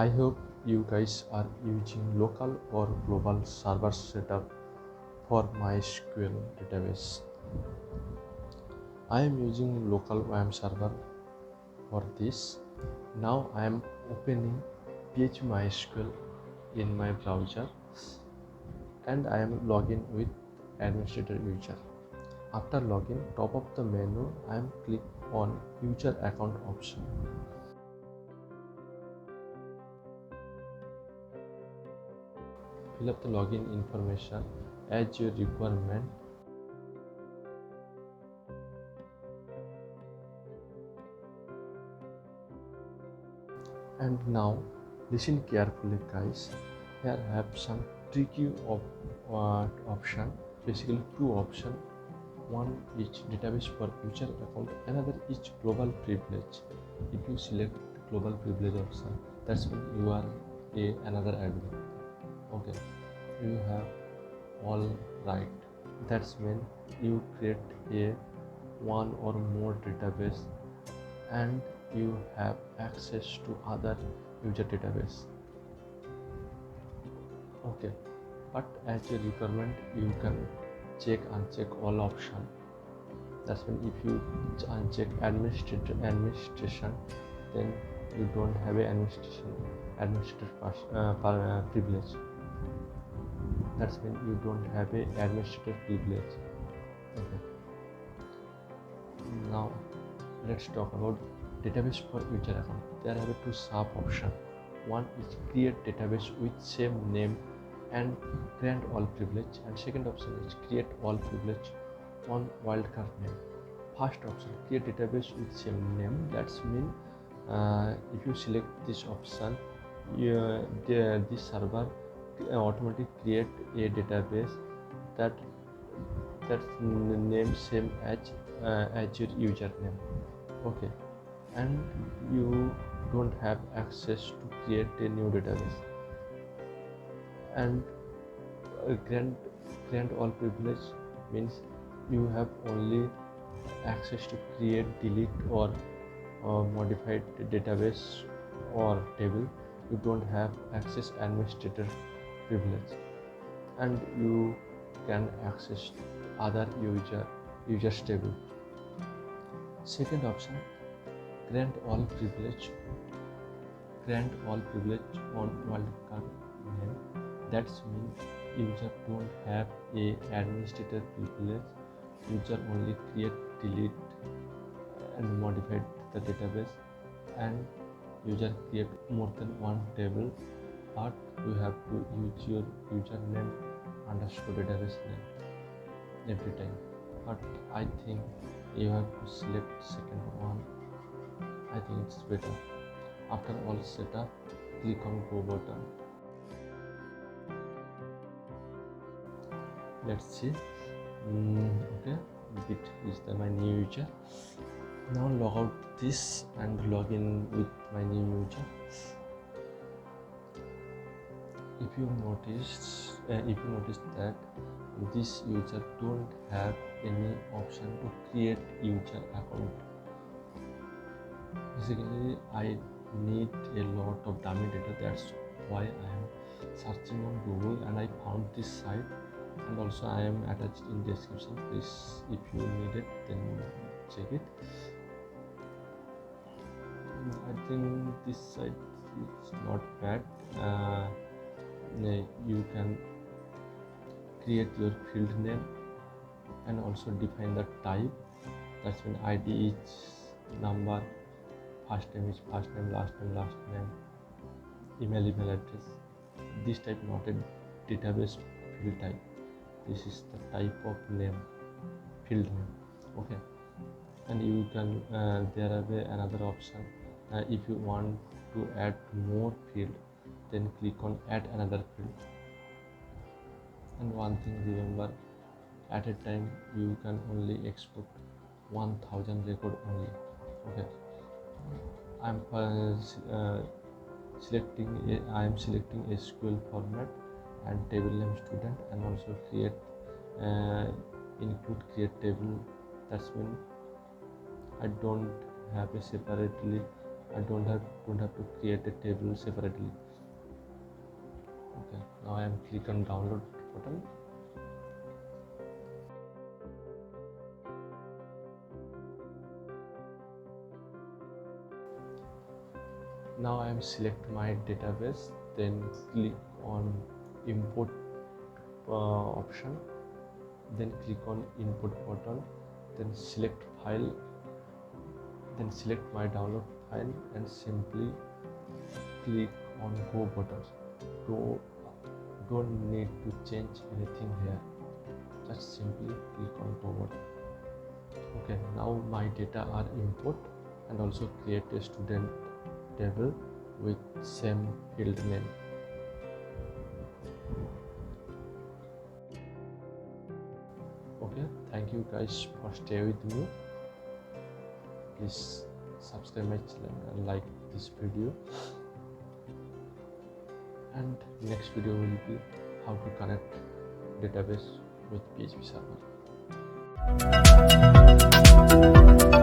I hope you guys are using local or global server setup for MySQL database. I am using local VM server for this. Now I am opening phpMySQL in my browser and I am login with administrator user. After login, top of the menu, I am click on user account option. Fill up the login information as your requirement. And now listen carefully, guys. Here I have some tricky option. Basically two options. One is database for user account, another is global privilege. If you select global privilege option, that's when you are another admin. Okay, you have all right. That's when you create a one or more database and you have access to other user database. Okay, but as a requirement you can check uncheck all option. That's when if you uncheck administration, then you don't have a administrator privilege. That's when you don't have a administrator privilege. Okay. Now let's talk about database for user account. There are two sub options. One is create database with same name and grant all privilege, and second option is create all privilege on wildcard name. First option, create database with same name. That's mean if you select this option, this server automatically create a database that's name same as your username. Okay, and you don't have access to create a new database. And grant all privilege means you have only access to create, delete or modify the database or table. You don't have access administrator privilege, and you can access other users table. Second option, grant all privilege on wildcard name. That's means user don't have a administrator privilege. User only create, delete and modify the database, and user create more than one table, but you have to use your username underscore database name every time. But I think you have to select second one. I think it's better. After all setup, click on go button. Let's see. Okay, it is my new user. Now log out this and log in with my new user. If you notice that this user don't have any option to create user account. Basically, I need a lot of dummy data. That's why I am searching on Google and I found this site, and also I am attached in description. Please, if you need it, then check it. I think this site is not bad. You can create your field name and also define the type. That's when ID is number, first name is first name, last name, email address. This type not a database field type. This is the type of name, field name. Okay, and you can there are another option. If you want to add more field, then click on add another field. And one thing remember, at a time you can only export 1000 record only. Okay, I am selecting SQL format and table name student, and also create include create table. That's when I don't have a separately I don't have to create a table separately. Okay, now I am click on download button. Now I am select my database, then click on import option, then click on input button, then select file, then select my download file and simply click on go button. Don't need to change anything here, just simply click on go button. Okay, now my data are import and also create a student table with same field name. Okay, thank you guys for stay with me. Please subscribe my channel and like this video. And next video will be how to connect database with PHP server.